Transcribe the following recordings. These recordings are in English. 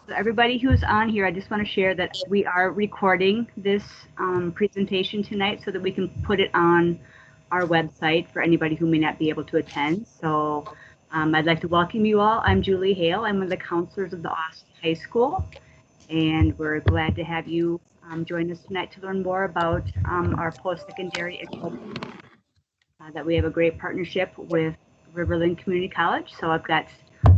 So everybody who's on here, I just want to share that we are recording this presentation tonight so that we can put it on our website for anybody who may not be able to attend. So I'd like to welcome you all. I'm Julie Hale. I'm one of the counselors of the Austin High School, and we're glad to have you join us tonight to learn more about our post-secondary education. That we have a great partnership with Riverland Community College. So I've got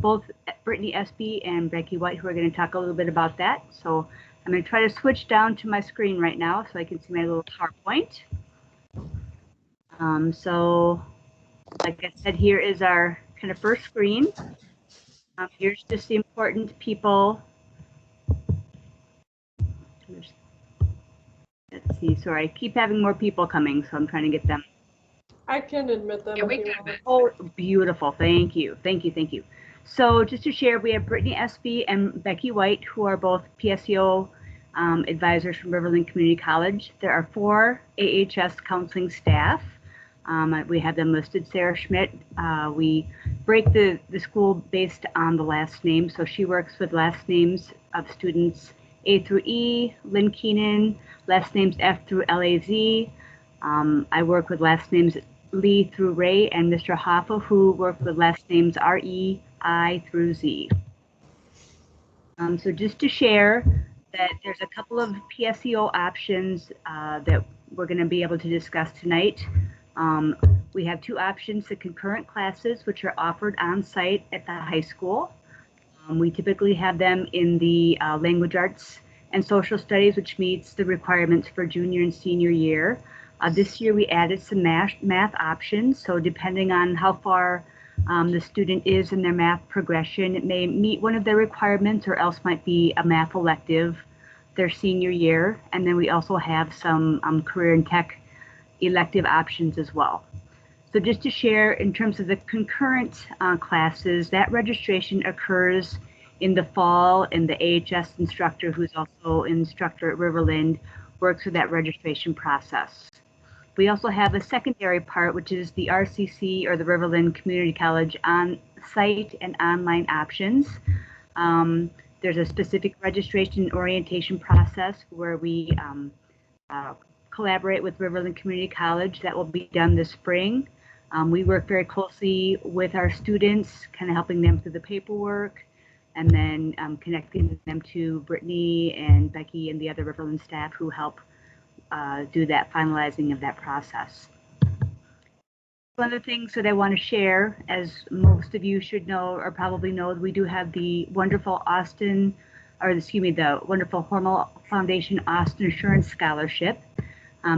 both Brittany Espy and Becky White who are going to talk a little bit about that. So I'm going to try to switch down to my screen right now so I can see my little PowerPoint. So like I said, here is our kind of first screen. Here's just the important people. Let's see, sorry, I keep having more people coming, so I'm trying to get them. I can admit them. Oh, beautiful. Thank you. Thank you. Thank you. So just to share, we have Brittany Espy and Becky White, who are both PSEO advisors from Riverland Community College. There are 4 AHS counseling staff. We have them listed. Sarah Schmidt, we break the school based on the last name. So she works with last names of students A through E, Lynn Keenan, last names F through LAZ. I work with last names Lee through Ray and Mr. Hoffa, who work with last names R-E-I through Z. So just to share that there's a couple of PSEO options that we're going to be able to discuss tonight. We have 2 options, the concurrent classes, which are offered on site at the high school. We typically have them in the language arts and social studies, which meets the requirements for junior and senior year. This year we added some math options, so depending on how far the student is in their math progression, it may meet one of their requirements or else might be a math elective their senior year. And then we also have some career and tech elective options as well. So just to share, in terms of the concurrent classes, that registration occurs in the fall, and the AHS instructor, who's also an instructor at Riverland, works with that registration process. We also have a secondary part, which is the RCC, or the Riverland Community College on-site and online options. There's a specific registration and orientation process where we collaborate with Riverland Community College. That will be done this spring. We work very closely with our students, kind of helping them through the paperwork, and then connecting them to Brittany and Becky and the other Riverland staff who help do that finalizing of that process. One of the things that I want to share, as most of you should know or probably know, we do have the wonderful the wonderful Hormel Foundation Austin Assurance Scholarship.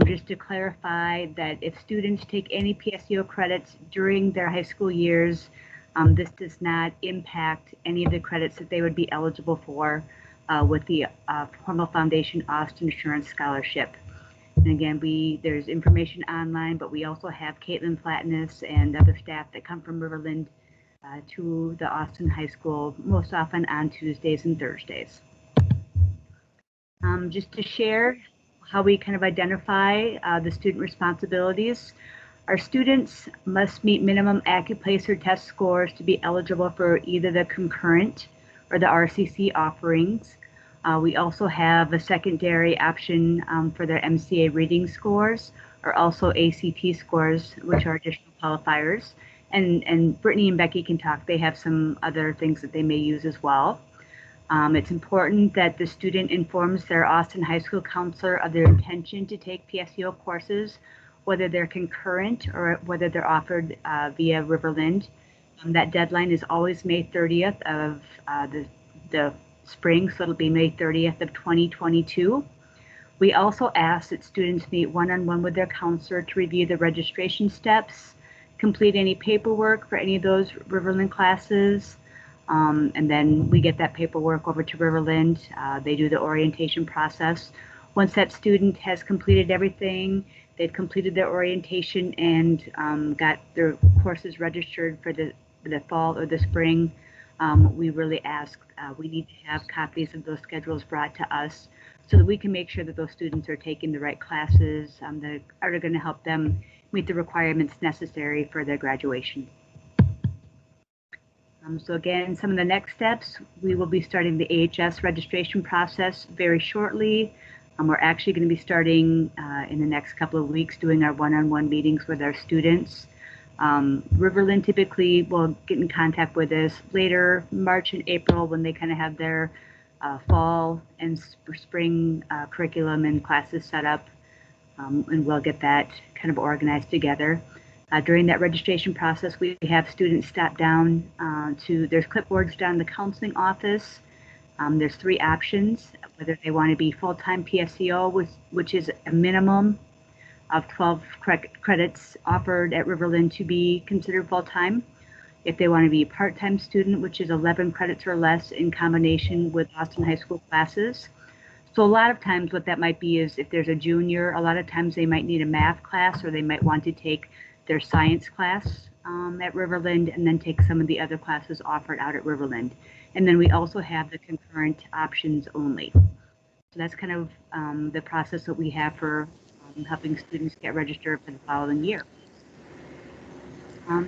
Just to clarify that if students take any PSEO credits during their high school years, this does not impact any of the credits that they would be eligible for with the Hormel Foundation Austin Assurance Scholarship. And again, there's information online, but we also have Caitlin Platinis and other staff that come from Riverland to the Austin High School, most often on Tuesdays and Thursdays. Just to share how we kind of identify the student responsibilities. Our students must meet minimum AccuPlacer test scores to be eligible for either the concurrent or the RCC offerings. We also have a secondary option for their MCA reading scores, or also ACT scores, which are additional qualifiers. And Brittany and Becky can talk. They have some other things that they may use as well. It's important that the student informs their Austin High School counselor of their intention to take PSEO courses, whether they're concurrent or whether they're offered via Riverland. That deadline is always May 30th of the spring, so it'll be May 30th of 2022. We also ask that students meet one-on-one with their counselor to review the registration steps, complete any paperwork for any of those Riverland classes, and then we get that paperwork over to Riverland. They do the orientation process. Once that student has completed everything, they've completed their orientation and got their courses registered for the fall or the spring, we really ask, we need to have copies of those schedules brought to us so that we can make sure that those students are taking the right classes that are going to help them meet the requirements necessary for their graduation. So again, some of the next steps, we will be starting the AHS registration process very shortly. We're actually going to be starting in the next couple of weeks doing our one-on-one meetings with our students. Riverland typically will get in contact with us later March and April when they kind of have their fall and spring curriculum and classes set up, and we'll get that kind of organized together. During that registration process, we have students stop down there's clipboards down in the counseling office. There's 3 options, whether they want to be full-time PSEO, which is a minimum of 12 credits offered at Riverland to be considered full-time. If they want to be a part-time student, which is 11 credits or less in combination with Austin High School classes. So a lot of times what that might be is if there's a junior, a lot of times they might need a math class or they might want to take their science class at Riverland and then take some of the other classes offered out at Riverland. And then we also have the concurrent options only. So that's kind of the process that we have for helping students get registered for the following year.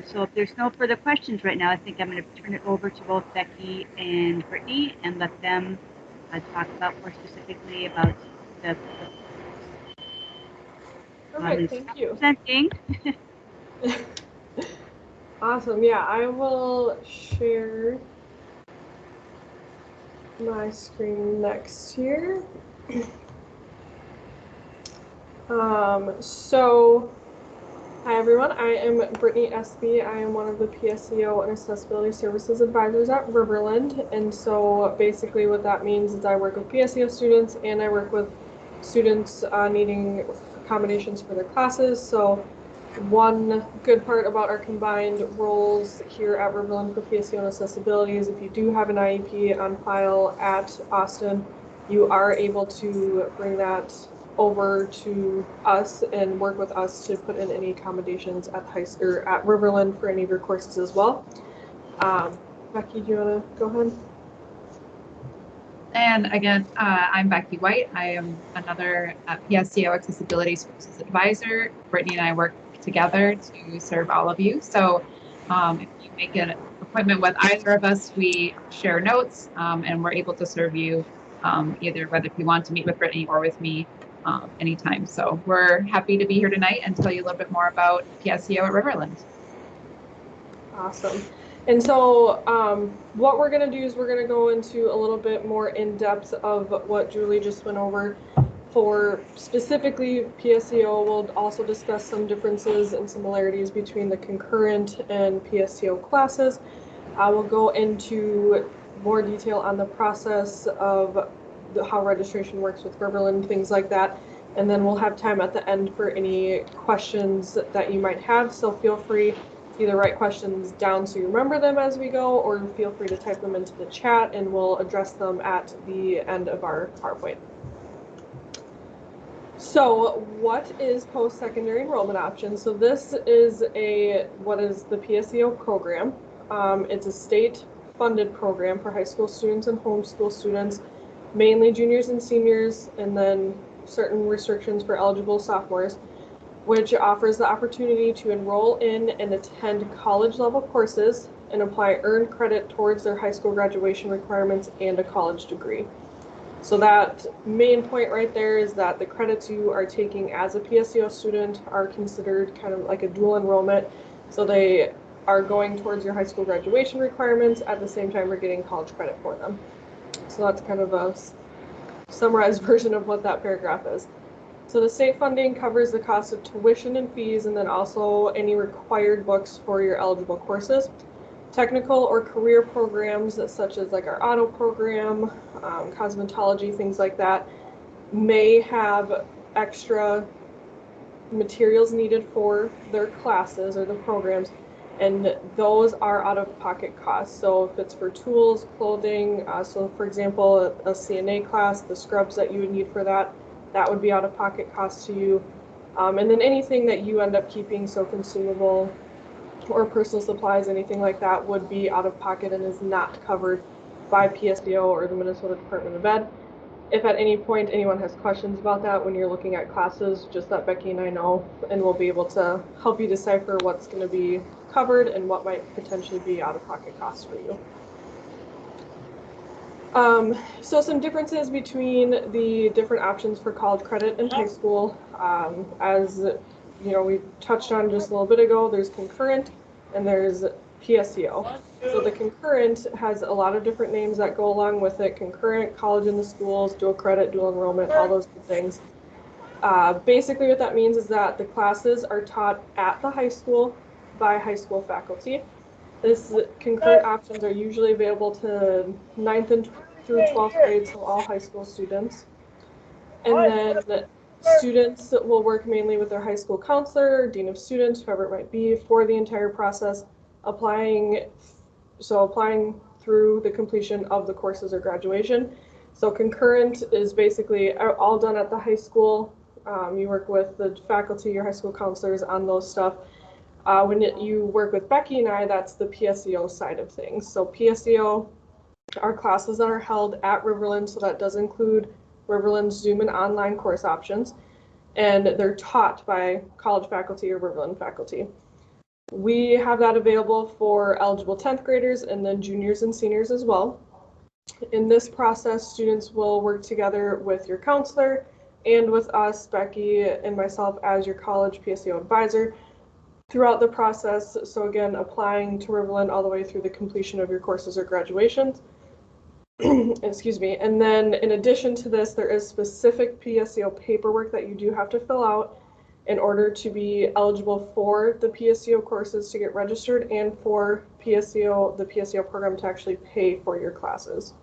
So if there's no further questions right now, I think I'm going to turn it over to both Becky and Brittany and let them talk about more specifically about the. Okay, thank you. Presenting. Awesome. Yeah, I will share my screen next here. Hi everyone, I am Brittany Espy. I am one of the PSEO and Accessibility Services Advisors at Riverland. And so basically what that means is I work with PSEO students and I work with students needing accommodations for their classes. So one good part about our combined roles here at Riverland for PSEO and Accessibility is if you do have an IEP on file at Austin, you are able to bring that over to us and work with us to put in any accommodations at at Riverland for any of your courses as well. Becky, do you want to go ahead? And again, I'm Becky White. I am another PSEO Accessibility Services Advisor. Brittany and I work together to serve all of you. So if you make an appointment with either of us, we share notes and we're able to serve you either whether if you want to meet with Brittany or with me anytime. So we're happy to be here tonight and tell you a little bit more about PSEO at Riverland. Awesome. And so what we're going to do is we're going to go into a little bit more in depth of what Julie just went over. For specifically PSEO, we'll also discuss some differences and similarities between the concurrent and PSEO classes. We'll go into more detail on the process of how registration works with Riverland, things like that. And then we'll have time at the end for any questions that you might have. So feel free to either write questions down so you remember them as we go, or feel free to type them into the chat and we'll address them at the end of our PowerPoint. So what is post-secondary enrollment options? So this is what is the PSEO program. It's a state-funded program for high school students and homeschool students, mainly juniors and seniors, and then certain restrictions for eligible sophomores, which offers the opportunity to enroll in and attend college-level courses and apply earned credit towards their high school graduation requirements and a college degree. So that main point right there is that the credits you are taking as a PSEO student are considered kind of like a dual enrollment. So they are going towards your high school graduation requirements at the same time you're getting college credit for them. So that's kind of a summarized version of what that paragraph is. So the state funding covers the cost of tuition and fees and then also any required books for your eligible courses. Technical or career programs such as like our auto program, cosmetology, things like that, may have extra materials needed for their classes or the programs, and those are out-of-pocket costs. So if it's for tools, clothing, so for example, a CNA class, the scrubs that you would need for that, that would be out-of-pocket costs to you. And then anything that you end up keeping, so consumable or personal supplies, anything like that would be out of pocket and is not covered by PSEO or the Minnesota Department of Ed. If at any point anyone has questions about that when you're looking at classes, just let Becky and I know, and we'll be able to help you decipher what's going to be covered and what might potentially be out-of-pocket costs for you. So some differences between the different options for college credit in high school. As you know, we touched on just a little bit ago, there's concurrent and there's PSEO. So the concurrent has a lot of different names that go along with it: concurrent, college in the schools, dual credit, dual enrollment, all those good things. Basically what that means is that the classes are taught at the high school by high school faculty. This concurrent options are usually available to 9th and through 12th grade, so all high school students. And then students will work mainly with their high school counselor, dean of students, whoever it might be, for the entire process, applying through the completion of the courses or graduation. So concurrent is basically all done at the high school. You work with the faculty, your high school counselors on those stuff. When you work with Becky and I, that's the PSEO side of things. So PSEO are classes that are held at Riverland, so that does include Riverland's Zoom and online course options, and they're taught by college faculty or Riverland faculty. We have that available for eligible 10th graders and then juniors and seniors as well. In this process, students will work together with your counselor and with us, Becky and myself, as your college PSEO advisor throughout the process. So again, applying to Riverland all the way through the completion of your courses or graduations. Excuse me. And then in addition to this, there is specific PSEO paperwork that you do have to fill out in order to be eligible for the PSEO courses to get registered, and for the PSEO program to actually pay for your classes.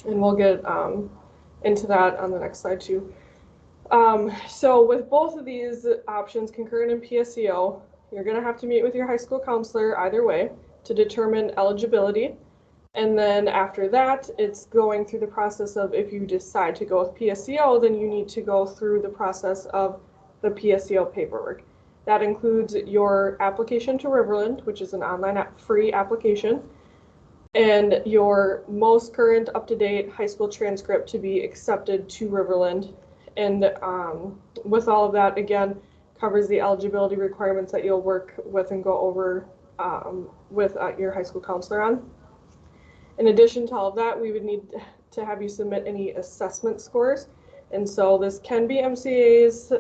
And we'll get into that on the next slide too. So with both of these options, concurrent and PSEO, you're going to have to meet with your high school counselor either way to determine eligibility. And then after that, it's going through the process of, if you decide to go with PSEO, then you need to go through the process of the PSEO paperwork. That includes your application to Riverland, which is an online free application, and your most current up-to-date high school transcript to be accepted to Riverland. And with all of that, again, covers the eligibility requirements that you'll work with and go over with your high school counselor on. In addition to all of that, we would need to have you submit any assessment scores. And so this can be MCAs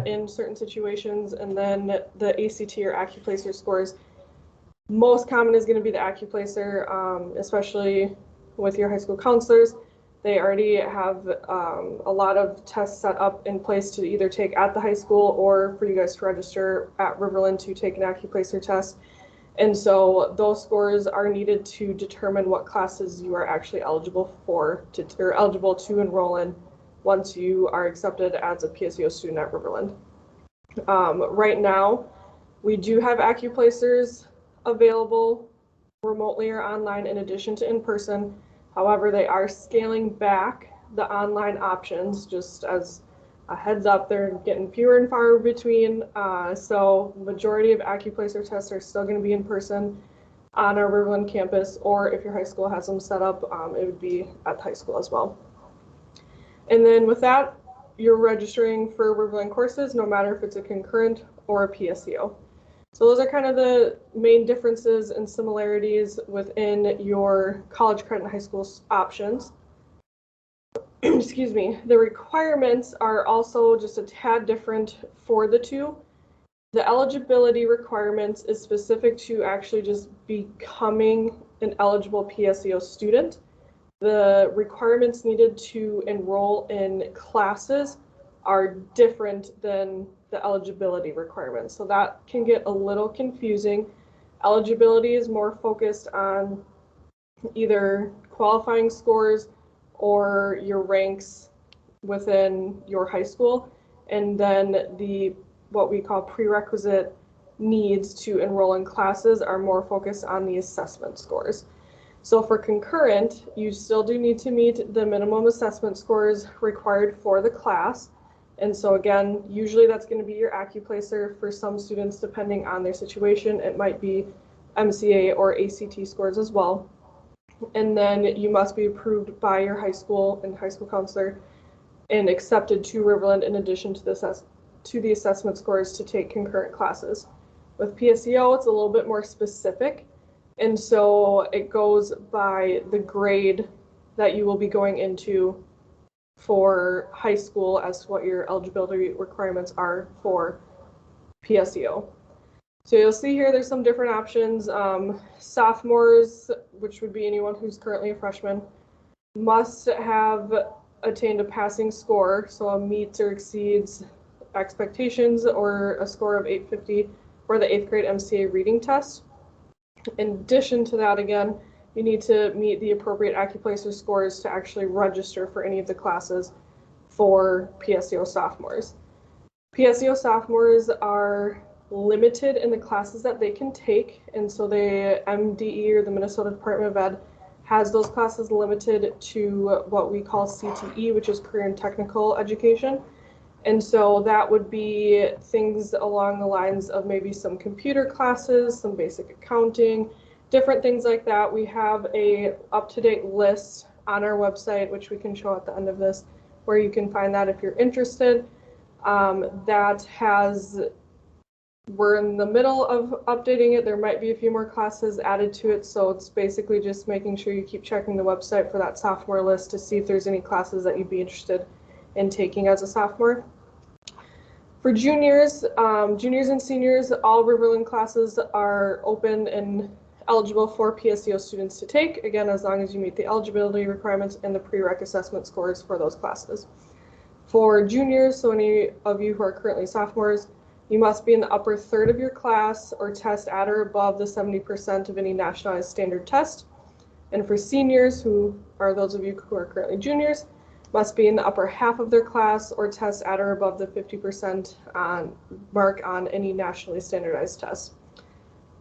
in certain situations, and then the ACT or AccuPlacer scores. Most common is going to be the AccuPlacer, especially with your high school counselors. They already have a lot of tests set up in place to either take at the high school or for you guys to register at Riverland to take an AccuPlacer test. And so those scores are needed to determine what classes you are actually eligible for or eligible to enroll in once you are accepted as a PSEO student at Riverland. Right now, we do have AccuPlacers available remotely or online in addition to in person. However, they are scaling back the online options. Just as a heads up, they're getting fewer and far between. So majority of AccuPlacer tests are still going to be in person on our Riverland campus, or if your high school has them set up, it would be at the high school as well. And then with that, you're registering for Riverland courses, no matter if it's a concurrent or a PSEO. So those are kind of the main differences and similarities within your college credit and high school options. Excuse me. The requirements are also just a tad different for the two. The eligibility requirements is specific to actually just becoming an eligible PSEO student. The requirements needed to enroll in classes are different than the eligibility requirements. So that can get a little confusing. Eligibility is more focused on either qualifying scores or your ranks within your high school, and then what we call prerequisite needs to enroll in classes are more focused on the assessment scores. So for concurrent, you still do need to meet the minimum assessment scores required for the class. And so again, usually that's going to be your AccuPlacer. For some students, depending on their situation, it might be MCA or ACT scores as well. and then you must be approved by your high school and high school counselor and accepted to Riverland in addition to the assessment scores to take concurrent classes. With PSEO, it's a little bit more specific, and so it goes by the grade that you will be going into for high school as to what your eligibility requirements are for PSEO. So you'll see here there's some different options. Sophomores, which would be anyone who's currently a freshman, must have attained a passing score, so a meets or exceeds expectations, or a score of 850 for the 8th grade MCA reading test. In addition to that, again, you need to meet the appropriate AccuPlacer scores to actually register for any of the classes for PSEO sophomores. PSEO sophomores are limited in the classes that they can take, and so the MDE, or the Minnesota Department of Ed, has those classes limited to what we call CTE, which is career and technical education. And so that would be things along the lines of maybe some computer classes, some basic accounting, different things like that. We have a up-to-date list on our website, which we can show at the end of this, where you can find that if you're interested. We're in the middle of updating it. There might be a few more classes added to it, so it's basically just making sure you keep checking the website for that sophomore list to see if there's any classes that you'd be interested in taking as a sophomore. For juniors, juniors and seniors, all Riverland classes are open and eligible for PSEO students to take, again, as long as you meet the eligibility requirements and the prereq assessment scores for those classes. For juniors, so any of you who are currently sophomores, you must be in the upper third of your class or test at or above the 70% of any nationalized standard test. And for seniors, who are those of you who are currently juniors, must be in the upper half of their class or test at or above the 50% mark on any nationally standardized test.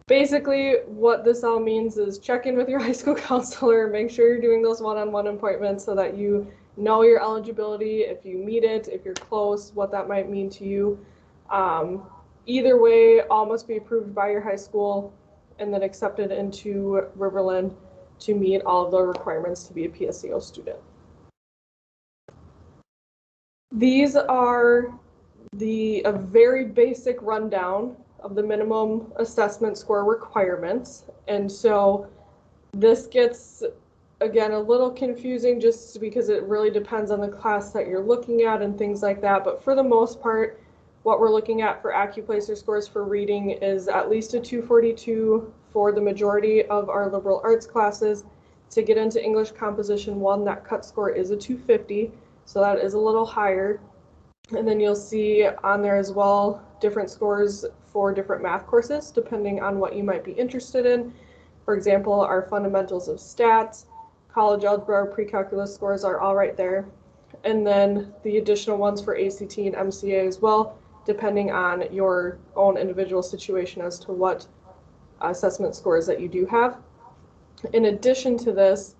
Basically, what this all means is check in with your high school counselor, make sure you're doing those one-on-one appointments so that you know your eligibility, if you meet it, if you're close, what that might mean to you. Either way, all must be approved by your high school and then accepted into Riverland to meet all of the requirements to be a PSEO student. These are a very basic rundown of the minimum assessment score requirements. And so this gets, again, a little confusing just because it really depends on the class that you're looking at and things like that. But for the most part, what we're looking at for AccuPlacer scores for reading is at least a 242 for the majority of our liberal arts classes. To get into English Composition 1, that cut score is a 250, so that is a little higher. And then you'll see on there as well different scores for different math courses, depending on what you might be interested in. For example, our fundamentals of stats, college algebra, pre-calculus scores are all right there. And then the additional ones for ACT and MCA as well, depending on your own individual situation as to what assessment scores that you do have. In addition to this,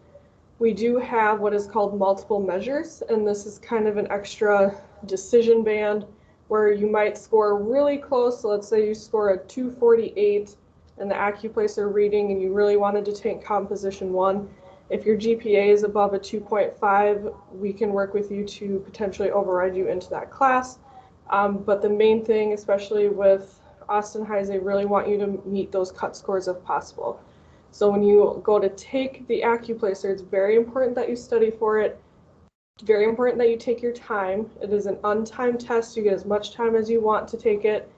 we do have what is called multiple measures, and this is kind of an extra decision band where you might score really close. So let's say you score a 248 in the AccuPlacer reading and you really wanted to take Composition 1. If your GPA is above a 2.5, we can work with you to potentially override you into that class. But the main thing, especially with Austin Highs, they really want you to meet those cut scores if possible. So when you go to take the AccuPlacer, it's very important that you study for it. It's very important that you take your time. It is an untimed test. You get as much time as you want to take it.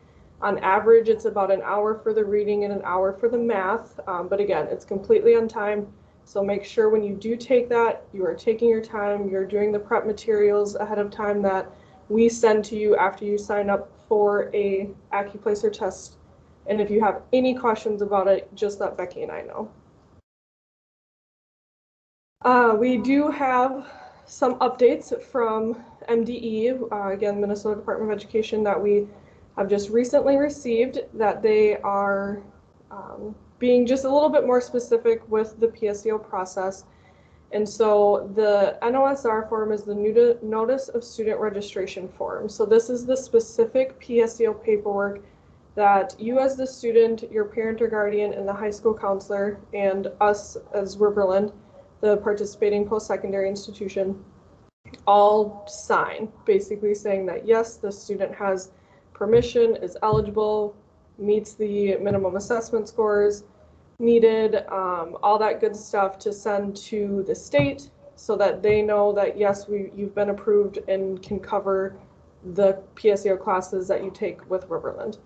On average, it's about an hour for the reading and an hour for the math. But again, it's completely untimed. So make sure when you do take that, you are taking your time. You're doing the prep materials ahead of time that we send to you after you sign up for a AccuPlacer test. And if you have any questions about it, just let Becky and I know. We do have some updates from MDE, again, Minnesota Department of Education, that we have just recently received, that they are being just a little bit more specific with the PSEO process. And so the NOSR form is the Notice of Student Registration form. So this is the specific PSEO paperwork that you as the student, your parent or guardian, and the high school counselor, and us as Riverland the participating post-secondary institution all sign, basically saying that yes, the student has permission, is eligible, meets the minimum assessment scores needed, all that good stuff to send to the state so that they know that yes, you've been approved and can cover the PSEO classes that you take with Riverland.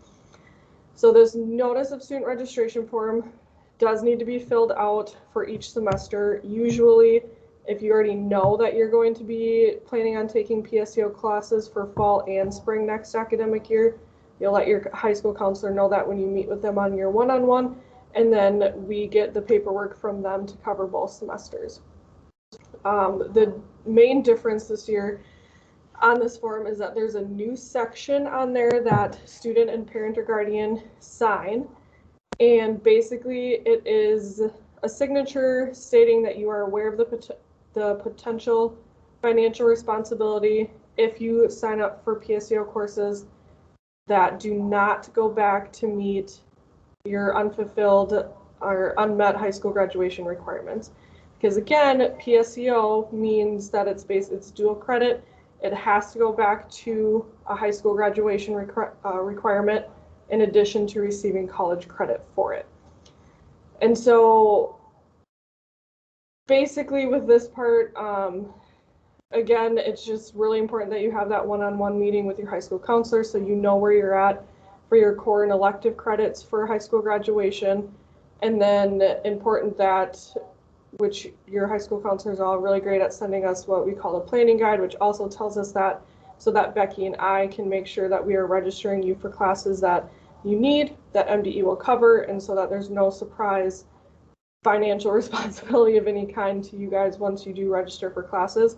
So this notice of student registration form does need to be filled out for each semester. Usually, if you already know that you're going to be planning on taking PSEO classes for fall and spring next academic year, you'll let your high school counselor know that when you meet with them on your one-on-one, and then we get the paperwork from them to cover both semesters. The main difference this year on this form is that there's a new section on there that student and parent or guardian sign, and basically it is a signature stating that you are aware of the potential financial responsibility if you sign up for PSEO courses that do not go back to meet your unfulfilled or unmet high school graduation requirements. Because again, PSEO means that it's dual credit. It has to go back to a high school graduation requirement in addition to receiving college credit for it. And so basically with this part, again, it's just really important that you have that one-on-one meeting with your high school counselor so you know where you're at for your core and elective credits for high school graduation. And then important that, which your high school counselors are all really great at sending us what we call a planning guide, which also tells us that so that Becky and I can make sure that we are registering you for classes that you need, that MDE will cover, and so that there's no surprise financial responsibility of any kind to you guys once you do register for classes.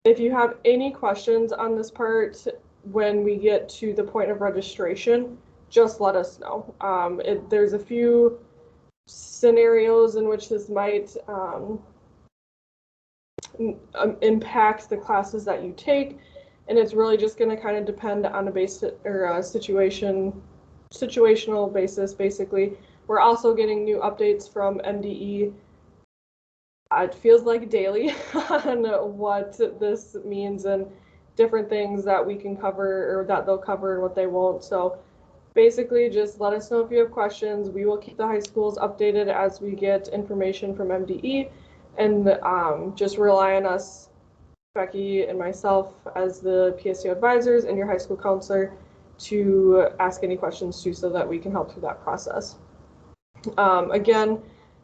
If you have any questions on this part when we get to the point of registration, just let us know. There's a few scenarios in which this might impact the classes that you take, and it's really just going to kind of depend on a basic or a situational basis. Basically, we're also getting new updates from MDE. It feels like daily on what this means and different things that we can cover or that they'll cover and what they won't. So basically, just let us know if you have questions. We will keep the high schools updated as we get information from MDE, and just rely on us, Becky and myself, as the PSEO advisors and your high school counselor to ask any questions too so that we can help through that process. Again,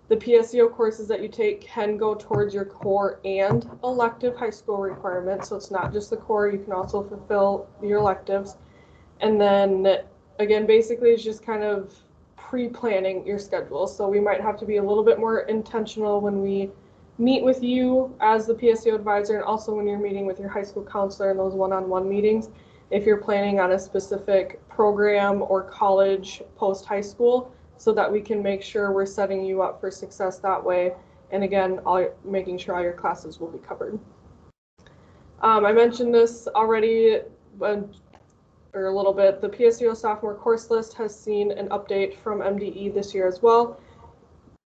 the PSEO courses that you take can go towards your core and elective high school requirements. So it's not just the core, you can also fulfill your electives. And then again, basically it's just kind of pre-planning your schedule. So we might have to be a little bit more intentional when we meet with you as the PSEO advisor, and also when you're meeting with your high school counselor in those one-on-one meetings, if you're planning on a specific program or college post-high school, so that we can make sure we're setting you up for success that way. And again, making sure all your classes will be covered. I mentioned this already, or a little bit. The PSEO sophomore course list has seen an update from MDE this year as well.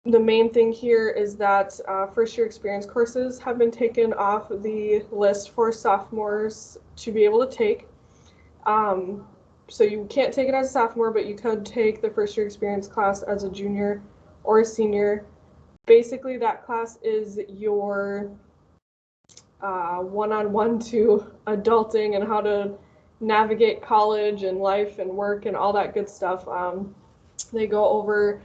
The main thing here is that first year experience courses have been taken off the list for sophomores to be able to take. So you can't take it as a sophomore, but you could take the first year experience class as a junior or a senior. Basically, that class is your one-on-one to adulting and how to navigate college and life and work and all that good stuff. They go over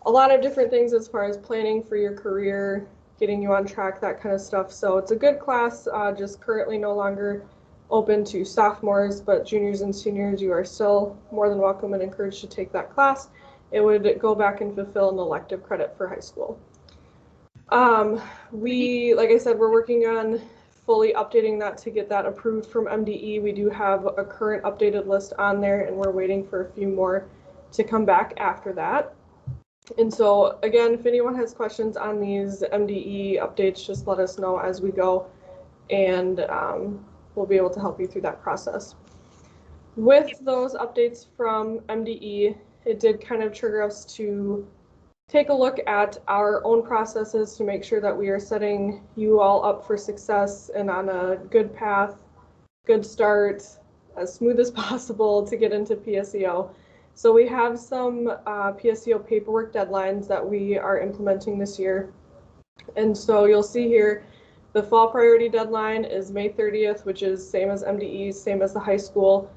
a lot of different things as far as planning for your career, getting you on track, that kind of stuff. So it's a good class, just currently no longer open to sophomores, but juniors and seniors, you are still more than welcome and encouraged to take that class. It would go back and fulfill an elective credit for high school. Like I said, we're working on fully updating that to get that approved from MDE. We do have a current updated list on there, and we're waiting for a few more to come back after that. And so again, if anyone has questions on these MDE updates, just let us know as we go, and we'll be able to help you through that process. With those updates from MDE, it did kind of trigger us to take a look at our own processes to make sure that we are setting you all up for success and on a good path, good start, as smooth as possible to get into PSEO. So we have some PSEO paperwork deadlines that we are implementing this year. And so you'll see here, the fall priority deadline is May 30th, which is same as MDE's, same as the high school,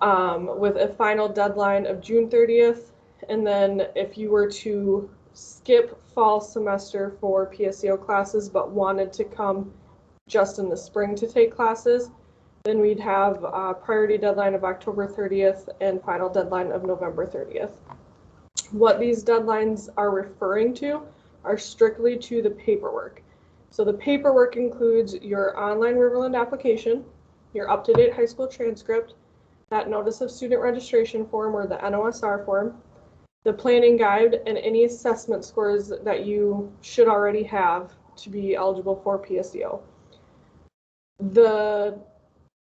with a final deadline of June 30th. And then if you were to skip fall semester for PSEO classes but wanted to come just in the spring to take classes, then we'd have a priority deadline of October 30th and final deadline of November 30th. What these deadlines are referring to are strictly to the paperwork. So the paperwork includes your online Riverland application, your up-to-date high school transcript, that notice of student registration form or the NOSR form, the planning guide, and any assessment scores that you should already have to be eligible for PSEO. The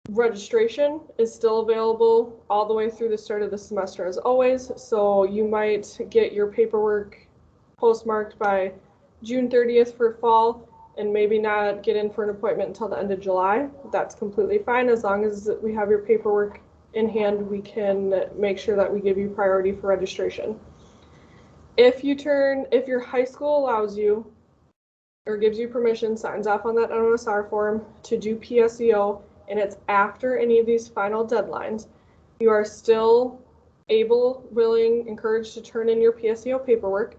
registration is still available all the way through the start of the semester as always, so you might get your paperwork postmarked by June 30th for fall and maybe not get in for an appointment until the end of July. That's completely fine. As long as we have your paperwork in hand, we can make sure that we give you priority for registration. If your high school allows you or gives you permission, signs off on that NOSR form to do PSEO, and it's after any of these final deadlines, you are still able, willing, encouraged to turn in your PSEO paperwork.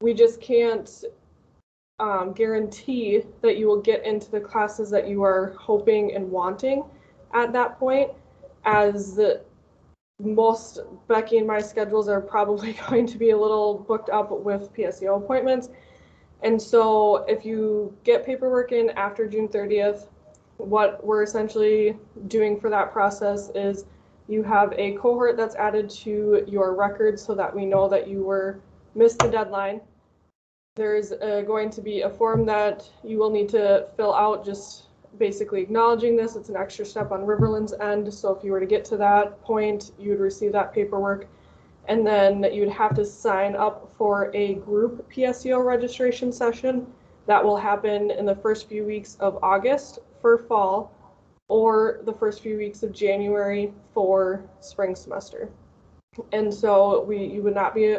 We just can't guarantee that you will get into the classes that you are hoping and wanting at that point, as most Becky and my schedules are probably going to be a little booked up with PSEO appointments. And so if you get paperwork in after June 30th, what we're essentially doing for that process is you have a cohort that's added to your records so that we know that you missed the deadline. There's going to be a form that you will need to fill out, just basically acknowledging this. It's an extra step on Riverland's end, so if you were to get to that point, you would receive that paperwork. And then you'd have to sign up for a group PSEO registration session that will happen in the first few weeks of August for fall or the first few weeks of January for spring semester. And so you would not be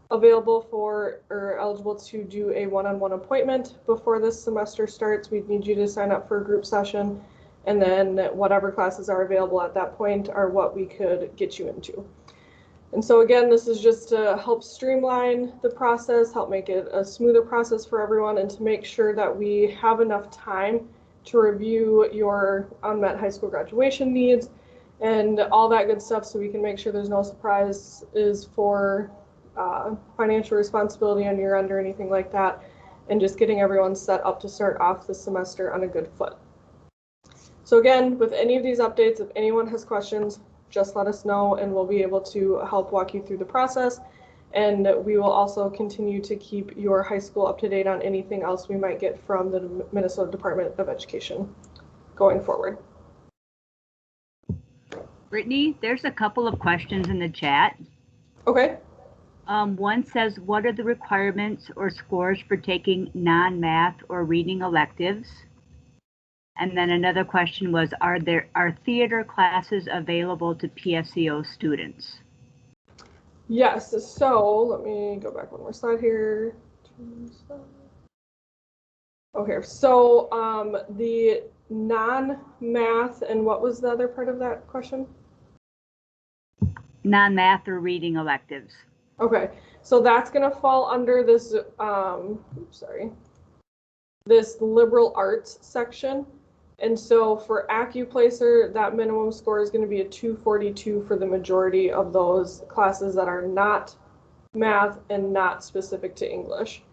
available for or eligible to do a one-on-one appointment before this semester starts. We'd need you to sign up for a group session, and then whatever classes are available at that point are what we could get you into. And so again, this is just to help streamline the process, help make it a smoother process for everyone, and to make sure that we have enough time to review your unmet high school graduation needs and all that good stuff, so we can make sure there's no surprises for financial responsibility on your end or anything like that, and just getting everyone set up to start off the semester on a good foot. So again, with any of these updates, if anyone has questions, just let us know and we'll be able to help walk you through the process. And we will also continue to keep your high school up to date on anything else we might get from the Minnesota Department of Education going forward. Brittany, there's a couple of questions in the chat. Okay. One says, what are the requirements or scores for taking non-math or reading electives? And then another question was, are theater classes available to PSEO students? Yes, so let me go back one more slide here. Okay, so the non-math, and what was the other part of that question? Non-math or reading electives. Okay, so that's going to fall under this, this liberal arts section. And so for AccuPlacer, that minimum score is going to be a 242 for the majority of those classes that are not math and not specific to English.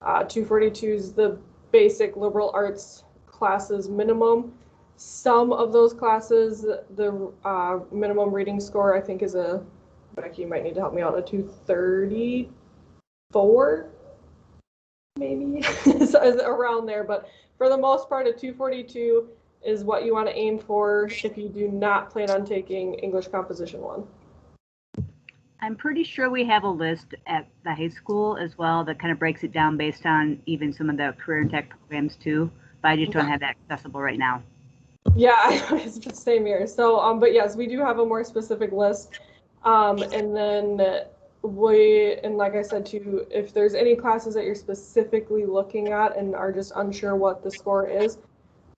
242 is the basic liberal arts classes minimum. Some of those classes, the minimum reading score, I think, is Becky, you might need to help me out, a 234, maybe, so around there. But for the most part, a 242 is what you want to aim for if you do not plan on taking English Composition 1. I'm pretty sure we have a list at the high school as well that kind of breaks it down based on even some of the career and tech programs too, but I just don't have that accessible right now. Yeah, it's the same here. So, but yes, we do have a more specific list. And then and like I said too, if there's any classes that you're specifically looking at and are just unsure what the score is,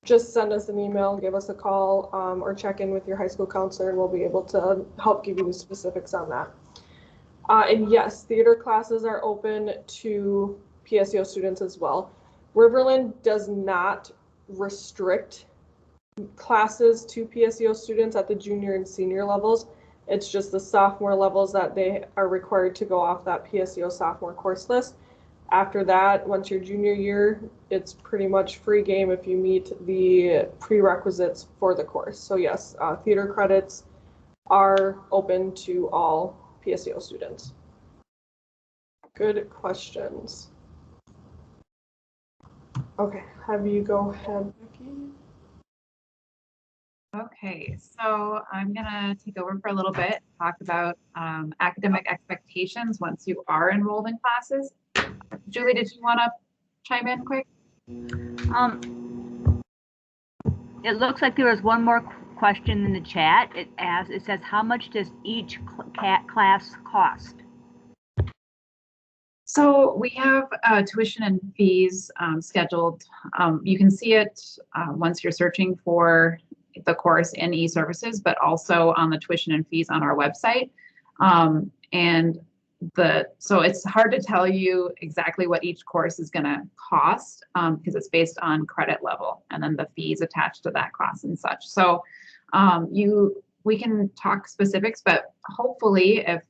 just send us an email, give us a call, or check in with your high school counselor, and we'll be able to help give you the specifics on that. And yes, theater classes are open to PSEO students as well. Riverland does not restrict classes to PSEO students at the junior and senior levels. It's just the sophomore levels that they are required to go off that PSEO sophomore course list. After that, once your junior year, it's pretty much free game if you meet the prerequisites for the course. So yes, theater credits are open to all PSEO students. Good questions. Okay, have you go ahead, Becky. Okay, so I'm gonna take over for a little bit, talk about academic expectations once you are enrolled in classes. Julie, did you want to chime in quick? It looks like there was one more question in the chat. It says, how much does each class cost? So we have tuition and fees scheduled. You can see it once you're searching for the course in e-services, but also on the tuition and fees on our website. So it's hard to tell you exactly what each course is going to cost because it's based on credit level and then the fees attached to that class and such. So we can talk specifics, but hopefully if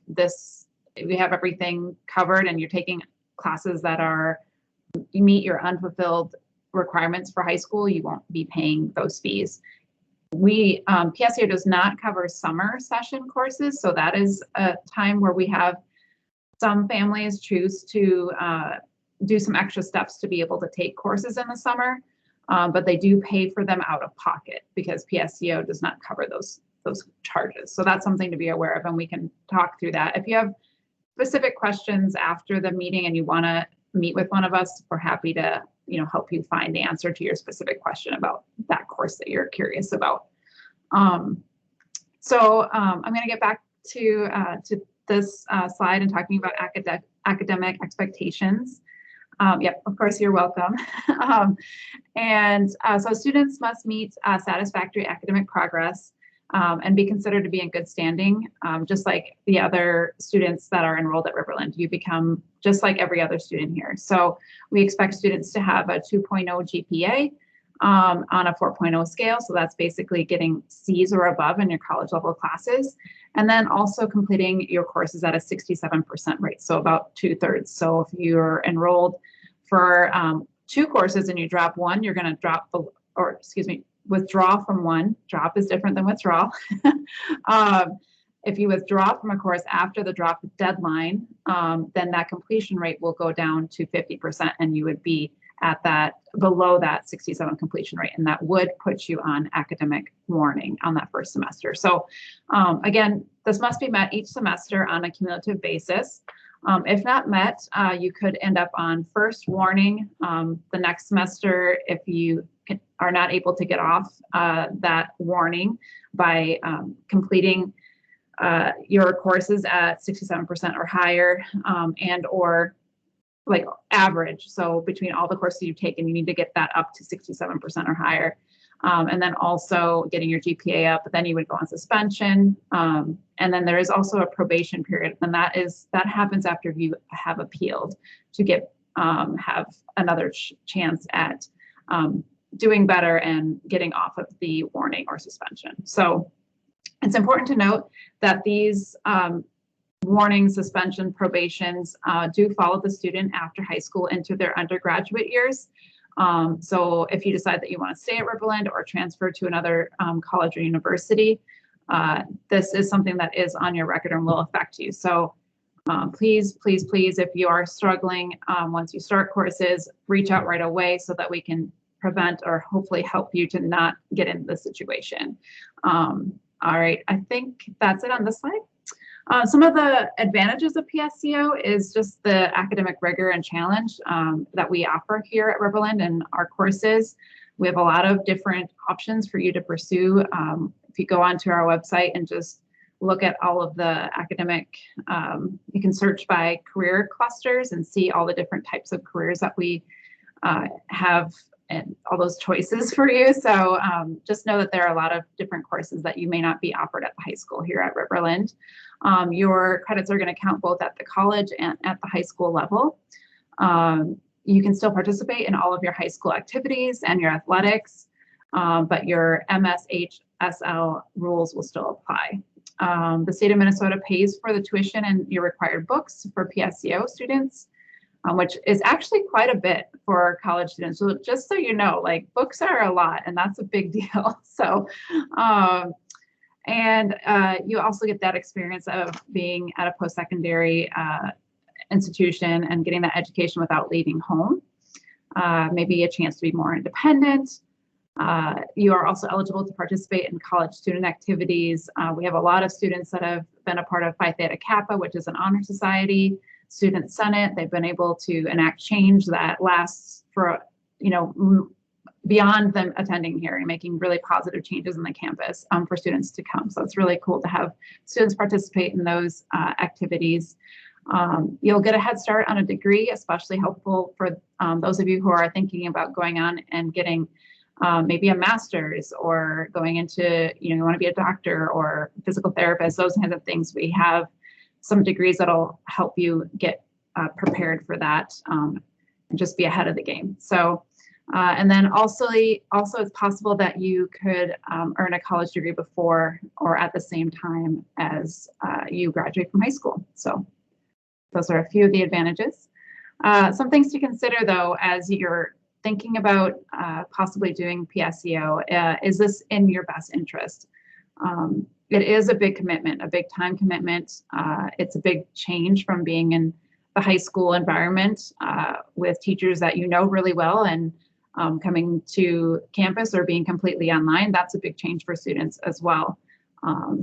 we have everything covered and you're taking classes that you meet your unfulfilled requirements for high school, you won't be paying those fees. PSEO does not cover summer session courses, so that is a time where we have some families choose to do some extra steps to be able to take courses in the summer, but they do pay for them out of pocket because PSEO does not cover those charges. So that's something to be aware of, and we can talk through that. If you have specific questions after the meeting and you want to meet with one of us, we're happy to help you find the answer to your specific question about that course that you're curious about. I'm going to get back to this slide and talking about academic expectations. Yep, of course, you're welcome. So students must meet satisfactory academic progress and be considered to be in good standing, just like the other students that are enrolled at Riverland. You become just like every other student here. So we expect students to have a 2.0 GPA on a 4.0 scale. So that's basically getting C's or above in your college level classes. And then also completing your courses at a 67% rate, so about 2/3. So if you're enrolled for 2 courses and you drop one, you're going to withdraw from one. Drop is different than withdrawal. If you withdraw from a course after the drop deadline, then that completion rate will go down to 50%, and you would be at below that 67 completion rate, and that would put you on academic warning on that first semester. So again, this must be met each semester on a cumulative basis. If not met, you could end up on first warning the next semester if you are not able to get off that warning by completing your courses at 67% or higher, and or like average. So between all the courses you've taken, you need to get that up to 67% or higher. And then also getting your GPA up, but then you would go on suspension. And then there is also a probation period, and that happens after you have appealed to have another chance at doing better and getting off of the warning or suspension. So it's important to note that these warning, suspension, probations do follow the student after high school into their undergraduate years. So if you decide that you want to stay at Riverland or transfer to another college or university, this is something that is on your record and will affect you. So please, if you are struggling, once you start courses, reach out right away so that we can prevent or hopefully help you to not get into the situation. All right, I think that's it on this slide. Some of the advantages of PSEO is just the academic rigor and challenge that we offer here at Riverland and our courses. We have a lot of different options for you to pursue. If you go onto our website and just look at all of the academic, you can search by career clusters and see all the different types of careers that we have and all those choices for you. So just know that there are a lot of different courses that you may not be offered at the high school here at Riverland. Your credits are going to count both at the college and at the high school level. You can still participate in all of your high school activities and your athletics, but your MSHSL rules will still apply. The state of Minnesota pays for the tuition and your required books for PSEO students, which is actually quite a bit for college students. So just so you know, like books are a lot and that's a big deal. So, you also get that experience of being at a post-secondary institution and getting that education without leaving home. Maybe a chance to be more independent. You are also eligible to participate in college student activities. We have a lot of students that have been a part of Phi Theta Kappa, which is an honor society, student senate. They've been able to enact change that lasts for, beyond them attending here and making really positive changes in the campus for students to come. So it's really cool to have students participate in those activities. You'll get a head start on a degree, especially helpful for those of you who are thinking about going on and getting maybe a master's or going into, you want to be a doctor or physical therapist, those kinds of things. We have some degrees that'll help you get prepared for that and just be ahead of the game. So, and then also it's possible that you could earn a college degree before or at the same time as you graduate from high school. So those are a few of the advantages. Some things to consider though, as you're thinking about possibly doing PSEO, is this in your best interest? It is a big commitment, a big time commitment. It's a big change from being in the high school environment with teachers that you know really well and coming to campus or being completely online. That's a big change for students as well.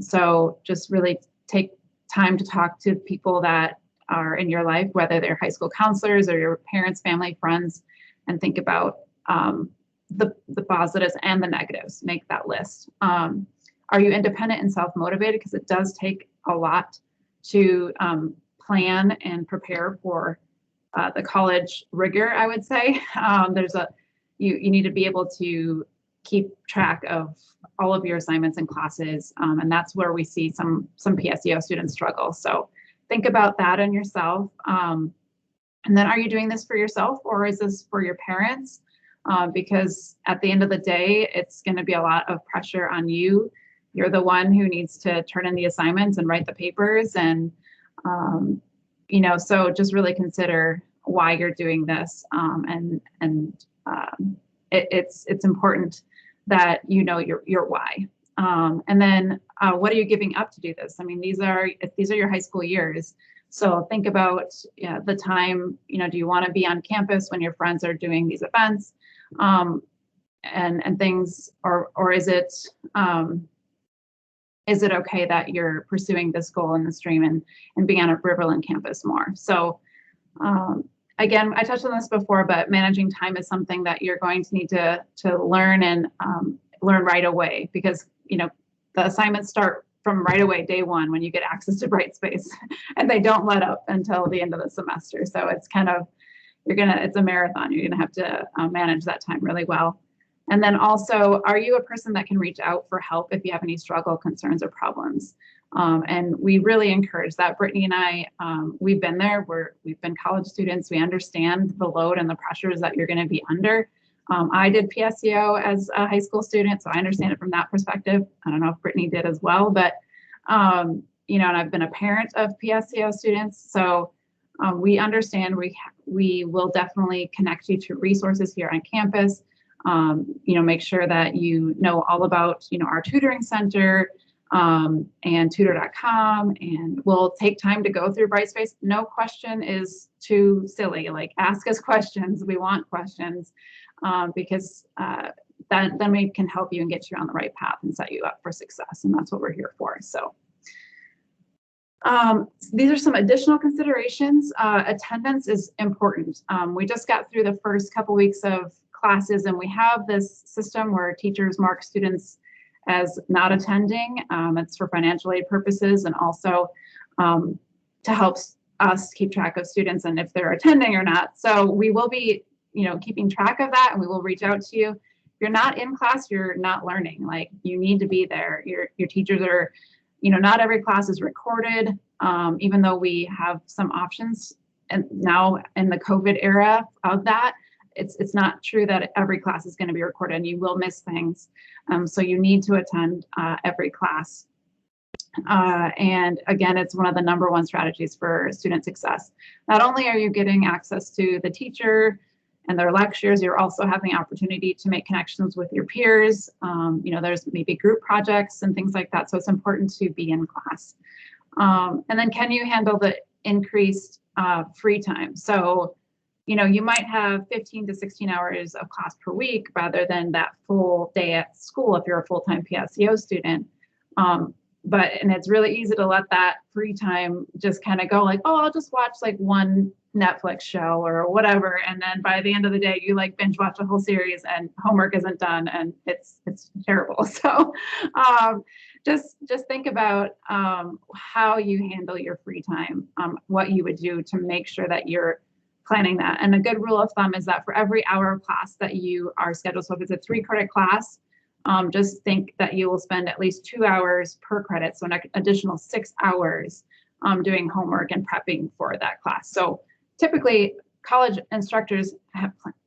So just really take time to talk to people that are in your life, whether they're high school counselors or your parents, family, friends, and think about the positives and the negatives. Make that list. Are you independent and self-motivated? Because it does take a lot to plan and prepare for the college rigor, I would say. You need to be able to keep track of all of your assignments and classes, and that's where we see some PSEO students struggle. So think about that in yourself. And then are you doing this for yourself or is this for your parents? Because at the end of the day, it's going to be a lot of pressure on you. You're the one who needs to turn in the assignments and write the papers. And, so just really consider why you're doing this. It's important that you know your why. And then what are you giving up to do this? I mean, these are your high school years. So think about the time, do you want to be on campus when your friends are doing these events and things, or is it okay that you're pursuing this goal in this dream and being on a Riverland campus more? So again, I touched on this before, but managing time is something that you're going to need to learn and learn right away, because the assignments start from right away, day one, when you get access to Brightspace, and they don't let up until the end of the semester. So it's it's a marathon. You're gonna have to manage that time really well. And then also, are you a person that can reach out for help if you have any struggle, concerns, or problems? And we really encourage that. Brittany and I, we've been there. We've been college students. We understand the load and the pressures that you're going to be under. I did PSEO as a high school student, so I understand it from that perspective. I don't know if Brittany did as well, but and I've been a parent of PSEO students, so we understand. We will definitely connect you to resources here on campus. Make sure that you know all about our tutoring center and tutor.com, and we'll take time to go through Brightspace. No question is too silly. Like, ask us questions. We want questions because then we can help you and get you on the right path and set you up for success. And that's what we're here for. So These are some additional considerations. Attendance is important. We just got through the first couple weeks of classes, and we have this system where teachers mark students as not attending. It's for financial aid purposes, and also to help us keep track of students and if they're attending or not. So we will be, keeping track of that, and we will reach out to you. If you're not in class, you're not learning. Like, you need to be there. Your teachers are, not every class is recorded, even though we have some options. And now in the COVID era of that, it's not true that every class is going to be recorded, and you will miss things. So you need to attend every class. And again, it's one of the #1 strategies for student success. Not only are you getting access to the teacher and their lectures, you're also having the opportunity to make connections with your peers. There's maybe group projects and things like that. So it's important to be in class. And then, can you handle the increased free time? So, you might have 15 to 16 hours of class per week rather than that full day at school if you're a full-time PSEO student. And it's really easy to let that free time just kind of go, like, oh, I'll just watch like one Netflix show or whatever. And then by the end of the day, you like binge watch a whole series and homework isn't done, and it's terrible. So just think about how you handle your free time, what you would do to make sure that you're planning that. And a good rule of thumb is that for every hour of class that you are scheduled, so if it's a 3-credit class, just think that you will spend at least 2 hours per credit, so an additional 6 hours doing homework and prepping for that class. So typically, college instructors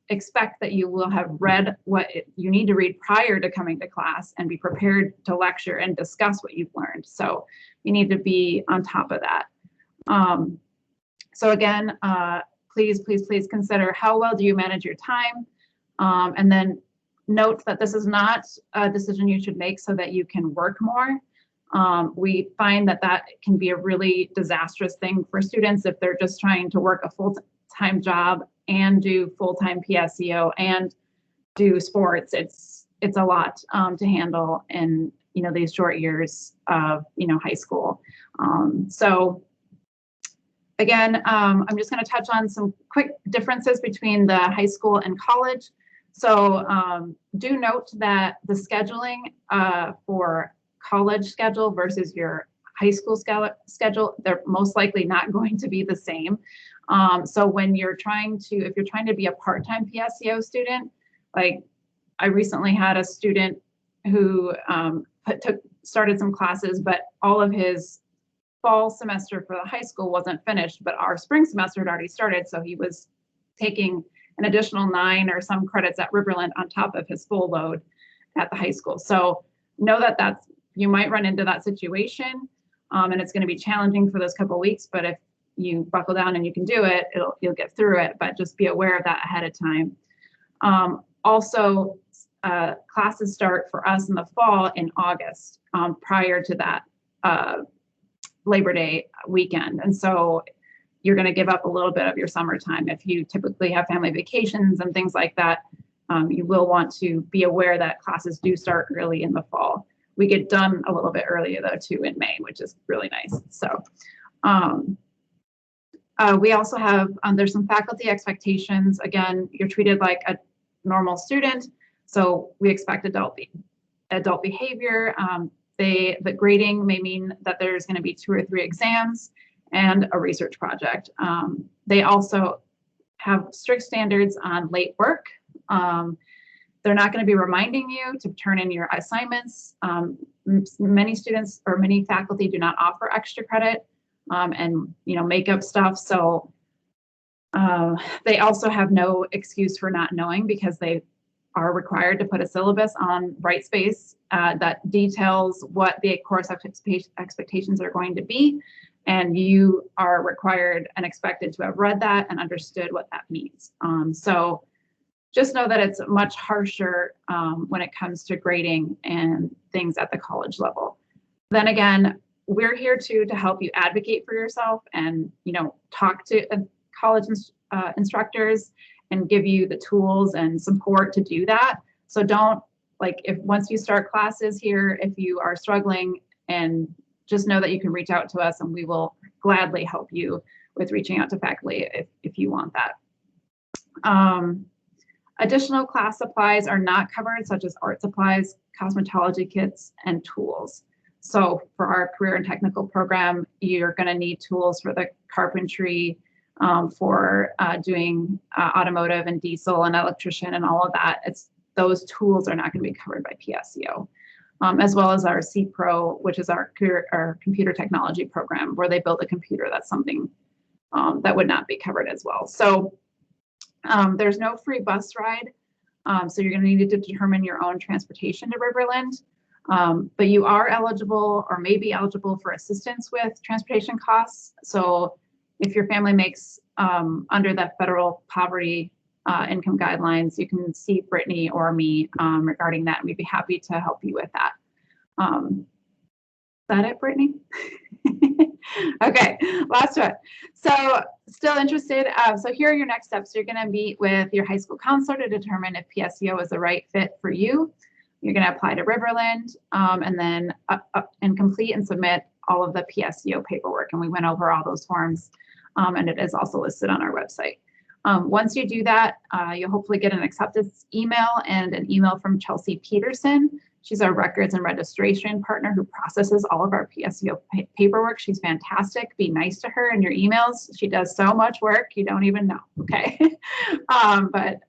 expect that you will have read what you need to read prior to coming to class and be prepared to lecture and discuss what you've learned. So you need to be on top of that. So again, please consider, how well do you manage your time? And then note that this is not a decision you should make so that you can work more. We find that can be a really disastrous thing for students if they're just trying to work a full-time job and do full-time PSEO and do sports. It's a lot to handle in these short years of high school. So again, I'm just going to touch on some quick differences between the high school and college. So do note that the scheduling for college schedule versus your high school schedule, they're most likely not going to be the same. So when if you're trying to be a part-time PSEO student, like I recently had a student who started some classes, but all of his fall semester for the high school wasn't finished, but our spring semester had already started. So he was taking an additional 9 or some credits at Riverland on top of his full load at the high school. So know that you might run into that situation, and it's going to be challenging for those couple of weeks, but if you buckle down and you can do it, you'll get through it, but just be aware of that ahead of time. Also, classes start for us in the fall in August, prior to that Labor Day weekend. And so you're going to give up a little bit of your summertime. If you typically have family vacations and things like that, you will want to be aware that classes do start early in the fall. We get done a little bit earlier though too in May, which is really nice. So we also have, there's some faculty expectations. Again, you're treated like a normal student. So we expect adult behavior. The grading may mean that there's going to be 2 or 3 exams and a research project. They also have strict standards on late work. They're not going to be reminding you to turn in your assignments. Many students or many faculty do not offer extra credit and make up stuff. So they also have no excuse for not knowing, because they are required to put a syllabus on Brightspace that details what the course expectations are going to be. And you are required and expected to have read that and understood what that means. So just know that it's much harsher when it comes to grading and things at the college level. Then again, we're here to help you advocate for yourself and talk to college instructors and give you the tools and support to do that. So don't, once you start classes here, if you are struggling and just know that you can reach out to us and we will gladly help you with reaching out to faculty if you want that. Additional class supplies are not covered, such as art supplies, cosmetology kits, and tools. So for our career and technical program, you're going to need tools for the carpentry, for doing automotive and diesel and electrician and all of that. Those tools are not going to be covered by PSEO, as well as our CPRO, which is our computer technology program, where they build a computer. That's something that would not be covered as well. So there's no free bus ride. So you're going to need to determine your own transportation to Riverland. But you are eligible or may be eligible for assistance with transportation costs. So if your family makes under that federal poverty income guidelines, you can see Brittany or me regarding that, and we'd be happy to help you with that. Is that it, Brittany? Okay, last one. So still interested? So here are your next steps. You're going to meet with your high school counselor to determine if PSEO is the right fit for you. You're going to apply to Riverland and then complete and submit all of the PSEO paperwork. And we went over all those forms, and it is also listed on our website. Once you do that, you'll hopefully get an acceptance email and an email from Chelsea Peterson. She's our records and registration partner who processes all of our PSEO paperwork. She's fantastic. Be nice to her in your emails. She does so much work you don't even know. Okay, but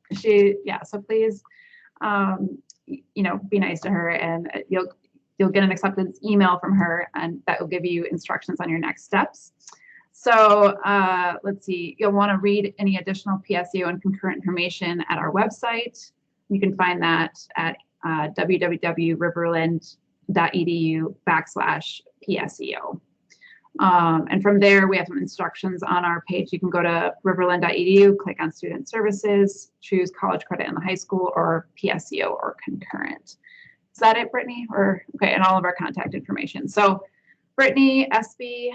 so please, be nice to her, and you'll get an acceptance email from her, and that will give you instructions on your next steps. So let's see, you'll want to read any additional PSEO and concurrent information at our website. You can find that at www.riverland.edu/PSEO. And from there, we have some instructions on our page. You can go to riverland.edu, click on Student Services, choose College Credit in the High School or PSEO or Concurrent. Is that it, Brittany? Okay, and all of our contact information. So Brittany SB,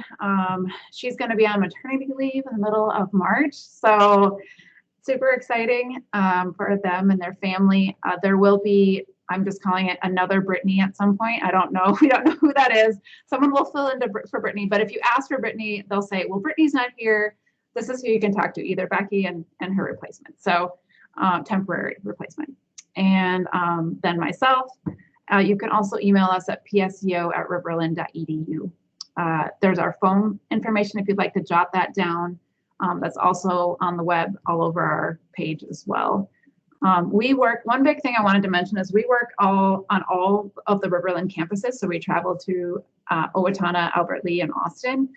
she's going to be on maternity leave in the middle of March. So super exciting for them and their family. There will be, I'm just calling it another Brittany at some point. I don't know. We don't know who that is. Someone will fill in for Brittany. But if you ask for Brittany, they'll say, well, Brittany's not here. This is who you can talk to, either Becky and her replacement. So temporary replacement. And then myself. You can also email us at pseo@riverland.edu. There's our phone information if you'd like to jot that down. That's also on the web all over our page as well. One big thing I wanted to mention is we work on all of the Riverland campuses. So we travel to Owatonna, Albert Lea, and Austin.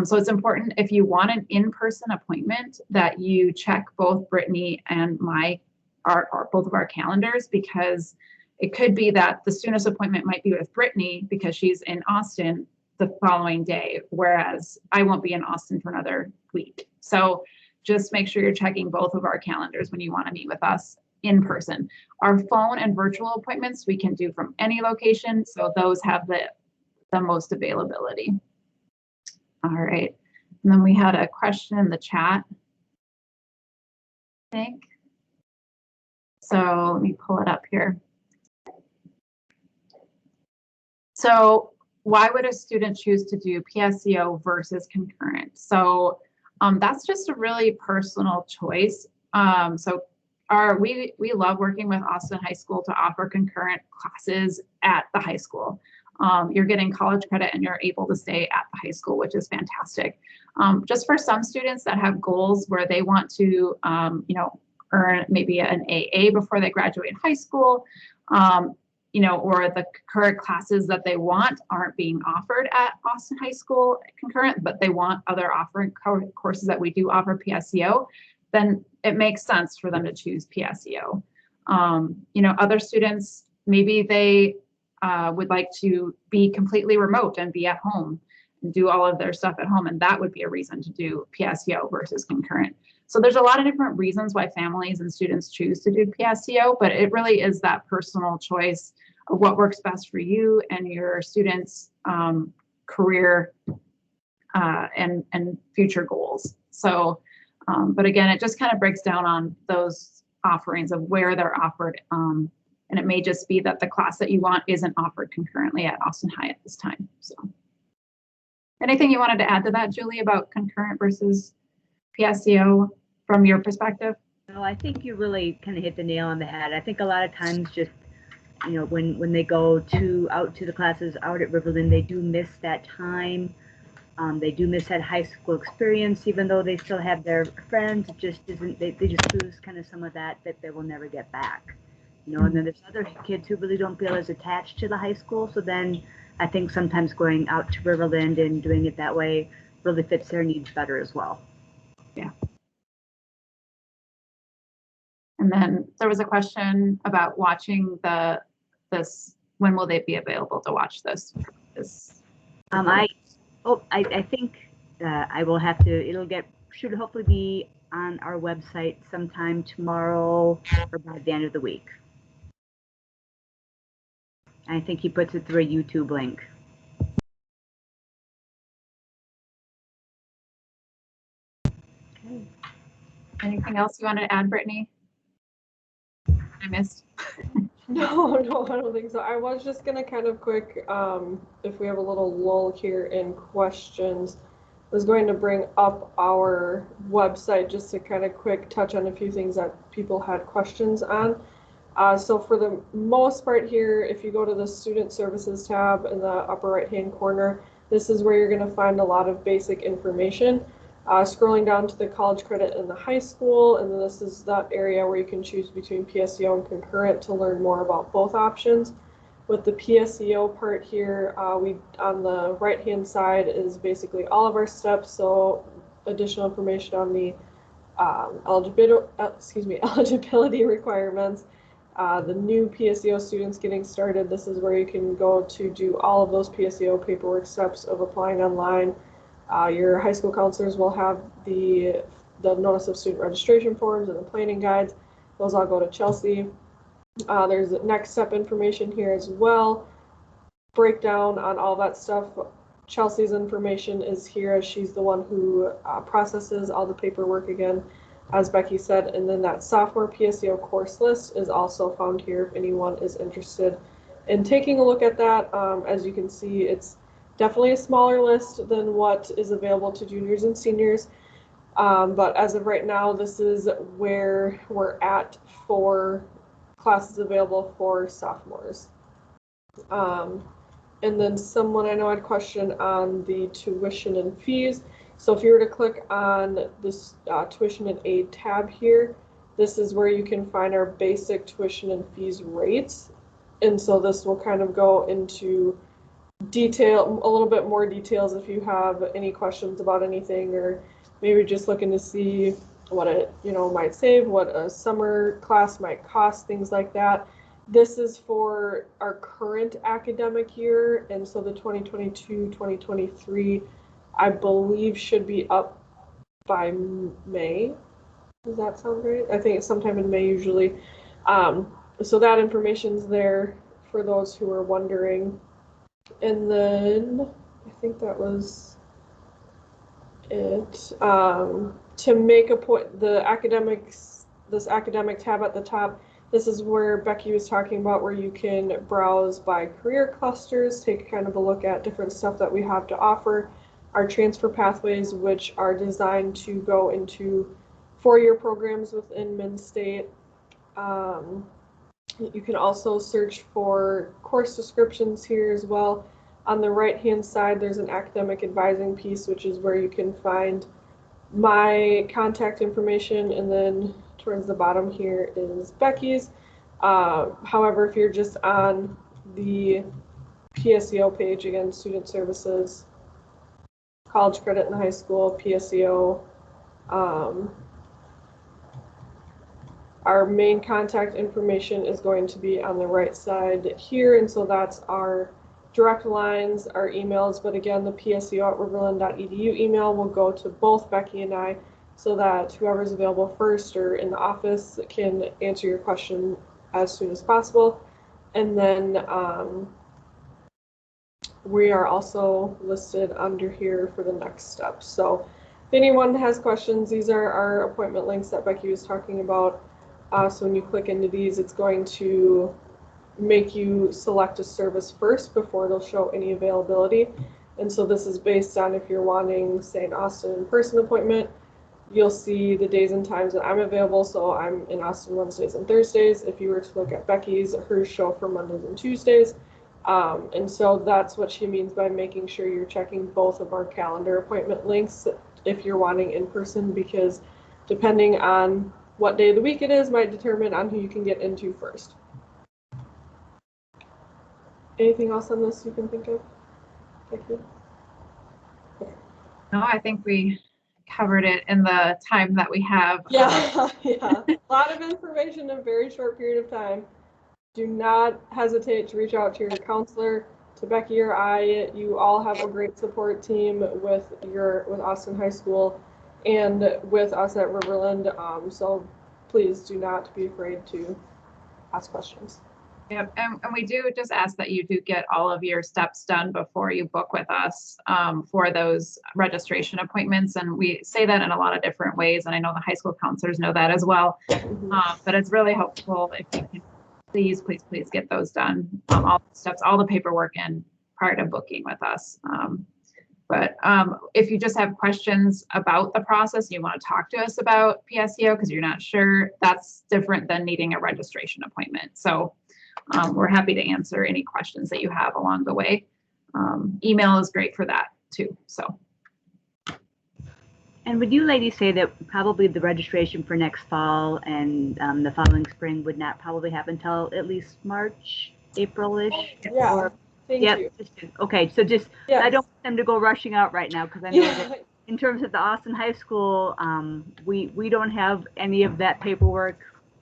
So it's important, if you want an in-person appointment, that you check both Brittany and both of our calendars, because it could be that the soonest appointment might be with Brittany because she's in Austin the following day, whereas I won't be in Austin for another week. So just make sure you're checking both of our calendars when you want to meet with us in person. Our phone and virtual appointments we can do from any location, so those have the most availability. All right, and then we had a question in the chat, I think. So let me pull it up here. So why would a student choose to do PSEO versus concurrent? So that's just a really personal choice. We love working with Austin High School to offer concurrent classes at the high school. You're getting college credit and you're able to stay at the high school, which is fantastic. Just for some students that have goals where they want to, earn maybe an AA before they graduate high school, or the current classes that they want aren't being offered at Austin High School concurrent, but they want other offering courses that we do offer PSEO, then it makes sense for them to choose PSEO. Other students, maybe they would like to be completely remote and be at home and do all of their stuff at home, and that would be a reason to do PSEO versus concurrent. So there's a lot of different reasons why families and students choose to do PSEO, but it really is that personal choice of what works best for you and your students' career and future goals. So, but again, it just kind of breaks down on those offerings of where they're offered. And it may just be that the class that you want isn't offered concurrently at Austin High at this time. So. Anything you wanted to add to that, Julie, about concurrent versus PSEO from your perspective? No, I think you really kind of hit the nail on the head. I think a lot of times just, you know, when they go out to the classes out at Riverland, they do miss that time. They do miss that high school experience, even though they still have their friends. It just isn't, they just lose kind of some of that they will never get back. You know, and then there's other kids who really don't feel as attached to the high school. So then I think sometimes going out to Riverland and doing it that way really fits their needs better as well. Yeah. And then there was a question about watching this. When will they be available to watch this? I think I will have to. Should hopefully be on our website sometime tomorrow or by the end of the week. I think he puts it through a YouTube link. Okay. Anything else you wanted to add, Brittany? I missed. No, I don't think so. I was just gonna kind of quick, if we have a little lull here in questions, was going to bring up our website just to kind of quick touch on a few things that people had questions on. So for the most part here, if you go to the Student Services tab in the upper right-hand corner, this is where you're going to find a lot of basic information. Scrolling down to the college credit in the high school, and then this is that area where you can choose between PSEO and concurrent to learn more about both options. With the PSEO part here, on the right-hand side is basically all of our steps, so additional information on the eligibility requirements. The new PSEO students getting started, this is where you can go to do all of those PSEO paperwork steps of applying online. Your high school counselors will have the notice of student registration forms and the planning guides. Those all go to Chelsea. There's next step information here as well. Breakdown on all that stuff. Chelsea's information is here as she's the one who processes all the paperwork again, as Becky said, and then that sophomore PSEO course list is also found here if anyone is interested in taking a look at that. As you can see, it's definitely a smaller list than what is available to juniors and seniors, but as of right now, this is where we're at for classes available for sophomores. And then someone I know had a question on the tuition and fees. So if you were to click on this tuition and aid tab here, this is where you can find our basic tuition and fees rates. And so this will kind of go into detail, a little bit more details if you have any questions about anything, or maybe just looking to see what it might save, what a summer class might cost, things like that. This is for our current academic year, and so the 2022-2023, I believe, should be up by May. Does that sound right? I think it's sometime in May usually. So that information's there for those who are wondering. And then I think that was it. To make a point, this academic tab at the top, this is where Becky was talking about, where you can browse by career clusters, take kind of a look at different stuff that we have to offer. Our transfer pathways, which are designed to go into four-year programs within Mid-State. You can also search for course descriptions here as well. On the right-hand side, there's an academic advising piece, which is where you can find my contact information, and then towards the bottom here is Becky's. However, if you're just on the PSEO page, again, Student Services, College Credit in the High School, PSEO, our main contact information is going to be on the right side here, and so that's our direct lines, our emails, but again, the pseo@riverland.edu email will go to both Becky and I, so that whoever's available first or in the office can answer your question as soon as possible. And then we are also listed under here for the next steps. So if anyone has questions, these are our appointment links that Becky was talking about. So when you click into these, it's going to make you select a service first before it'll show any availability. And so this is based on if you're wanting, say, an Austin in-person appointment, you'll see the days and times that I'm available. So I'm in Austin Wednesdays and Thursdays. If you were to look at Becky's, her show for Mondays and Tuesdays. And so that's what she means by making sure you're checking both of our calendar appointment links if you're wanting in person, because depending on what day of the week it is might determine on who you can get into first. Anything else on this you can think of? Thank you. No, I think we covered it in the time that we have. Yeah, yeah. A lot of information in a very short period of time. Do not hesitate to reach out to your counselor, to Becky or I. You all have a great support team with Austin High School and with us at Riverland. So please do not be afraid to ask questions. Yep, and we do just ask that you do get all of your steps done before you book with us for those registration appointments. And we say that in a lot of different ways, and I know the high school counselors know that as well. But it's really helpful if you can please get those done, all the steps, all the paperwork in prior to booking with us. But if you just have questions about the process, you want to talk to us about PSEO because you're not sure, that's different than needing a registration appointment. So we're happy to answer any questions that you have along the way. Email is great for that too. So. And would you ladies say that probably the registration for next fall and the following spring would not probably happen until at least March, April-ish? Yeah. Or, thank you. Okay, so just, yes. I don't want them to go rushing out right now because I know that in terms of the Austin High School, we don't have any of that paperwork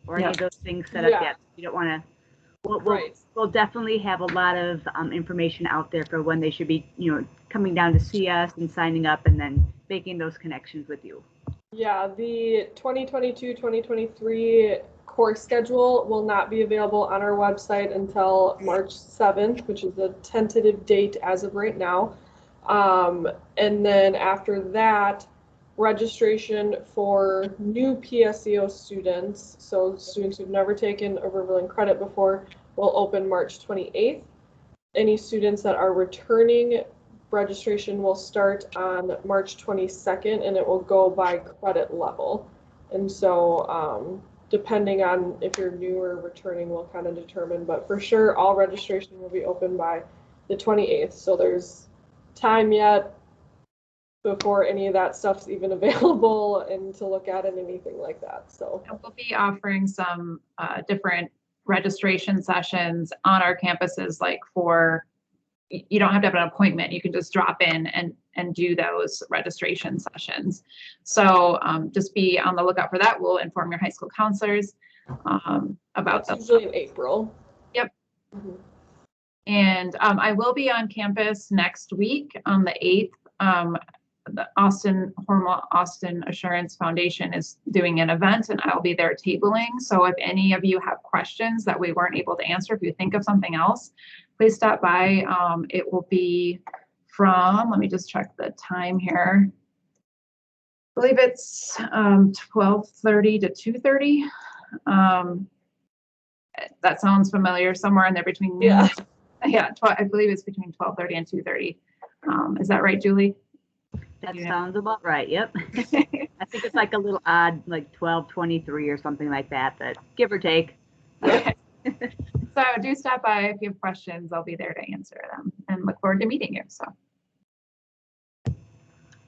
or any of those things set up yet. You don't want to. We'll definitely have a lot of information out there for when they should be, coming down to see us and signing up and then making those connections with you. Yeah, the 2022-2023 course schedule will not be available on our website until March 7th, which is the tentative date as of right now. And then after that, registration for new PSEO students, so students who've never taken a Riverland credit before, will open March 28th. Any students that are returning, registration will start on March 22nd and it will go by credit level. And so depending on if you're new or returning will kind of determine, but for sure all registration will be open by the 28th. So there's time yet before any of that stuff's even available and to look at and anything like that. So we'll be offering some different registration sessions on our campuses, like for, you don't have to have an appointment, you can just drop in and do those registration sessions. So just be on the lookout for that. We'll inform your high school counselors about that. Usually in April. Yep. And I will be on campus next week on the 8th. The Austin Assurance Foundation is doing an event and I'll be there tabling. So if any of you have questions that we weren't able to answer, if you think of something else, please stop by. It will be from, let me just check the time here. I believe it's 12:30 to 2:30. That sounds familiar, somewhere in there between noon. Yeah, I believe it's between 12:30 and 2:30. Is that right, Julie? That sounds about right. Yep. I think it's like a little odd, like 12:23 or something like that, but give or take. Okay. So do stop by if you have questions. I'll be there to answer them and look forward to meeting you. So.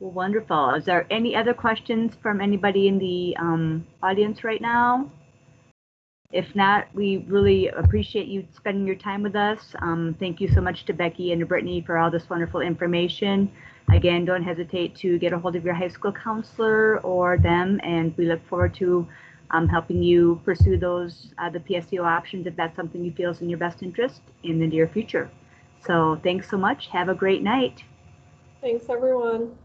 Well, wonderful. Is there any other questions from anybody in the audience right now? If not, we really appreciate you spending your time with us. Thank you so much to Becky and to Brittany for all this wonderful information. Again, don't hesitate to get a hold of your high school counselor or them, and we look forward to helping you pursue those the PSEO options if that's something you feel is in your best interest in the near future. So thanks so much. Have a great night. Thanks, everyone.